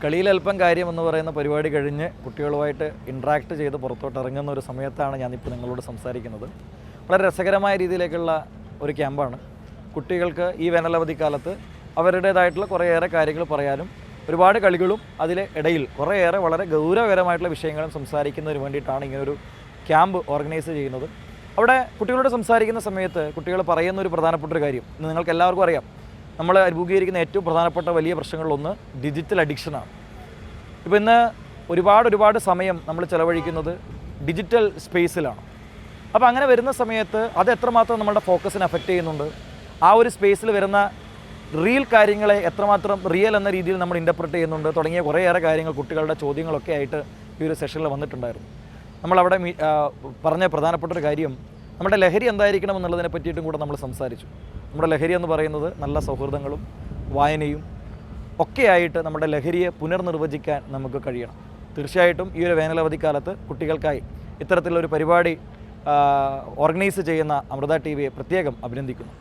കളിയിലൽപ്പം കാര്യമെന്ന് പറയുന്ന പരിപാടി കഴിഞ്ഞ് കുട്ടികളുമായിട്ട് ഇൻട്രാക്ട് ചെയ്ത് പുറത്തോട്ട് ഇറങ്ങുന്ന ഒരു സമയത്താണ് ഞാനിപ്പോൾ നിങ്ങളോട് സംസാരിക്കുന്നത്. വളരെ രസകരമായ രീതിയിലേക്കുള്ള ഒരു ക്യാമ്പാണ്. കുട്ടികൾക്ക് ഈ വേനലവധിക്കാലത്ത് അവരുടേതായിട്ടുള്ള കുറേയേറെ കാര്യങ്ങൾ പറയാനും ഒരുപാട് കളികളും അതിലെ ഇടയിൽ കുറേയേറെ വളരെ ഗൗരവകരമായിട്ടുള്ള വിഷയങ്ങളും സംസാരിക്കുന്നതിന് വേണ്ടിയിട്ടാണ് ഇങ്ങനൊരു ക്യാമ്പ് ഓർഗനൈസ് ചെയ്യുന്നത്. അവിടെ കുട്ടികളോട് സംസാരിക്കുന്ന സമയത്ത് കുട്ടികൾ പറയുന്ന ഒരു പ്രധാനപ്പെട്ട ഒരു കാര്യം ഇന്ന് നിങ്ങൾക്ക് എല്ലാവർക്കും അറിയാം. നമ്മൾ അഭിമുഖീകരിക്കുന്ന ഏറ്റവും പ്രധാനപ്പെട്ട വലിയ പ്രശ്നങ്ങളിലൊന്ന് ഡിജിറ്റൽ അഡിക്ഷനാണ്. ഇപ്പോൾ ഇന്ന് ഒരുപാട് സമയം നമ്മൾ ചിലവഴിക്കുന്നത് ഡിജിറ്റൽ സ്പേസിലാണ്. അപ്പോൾ അങ്ങനെ വരുന്ന സമയത്ത് അത് എത്രമാത്രം നമ്മുടെ ഫോക്കസിനെ അഫക്റ്റ് ചെയ്യുന്നുണ്ട്, ആ ഒരു സ്പേസിൽ വരുന്ന റിയൽ കാര്യങ്ങളെ എത്രമാത്രം റിയൽ എന്ന രീതിയിൽ നമ്മൾ ഇൻ്റർപ്രറ്റ് ചെയ്യുന്നുണ്ട് തുടങ്ങിയ കുറേയേറെ കാര്യങ്ങൾ കുട്ടികളുടെ ചോദ്യങ്ങളൊക്കെ ആയിട്ട് ഈ ഒരു സെഷനിൽ വന്നിട്ടുണ്ടായിരുന്നു. നമ്മളവിടെ പറഞ്ഞ പ്രധാനപ്പെട്ട ഒരു കാര്യം നമ്മുടെ ലഹരി എന്തായിരിക്കണം എന്നുള്ളതിനെ പറ്റിയിട്ടും കൂടെ നമ്മൾ സംസാരിച്ചു. നമ്മുടെ ലഹരി എന്ന് പറയുന്നത് നല്ല സൗഹൃദങ്ങളും വായനയും ഒക്കെയായിട്ട് നമ്മുടെ ലഹരിയെ പുനർനിർവചിക്കാൻ നമുക്ക് കഴിയണം. തീർച്ചയായിട്ടും ഈ ഒരു വേനലവധിക്കാലത്ത് കുട്ടികൾക്കായി ഇത്തരത്തിലുള്ളൊരു പരിപാടി ഓർഗനൈസ് ചെയ്യുന്ന അമൃത ടി വിയെ പ്രത്യേകം അഭിനന്ദിക്കുന്നു.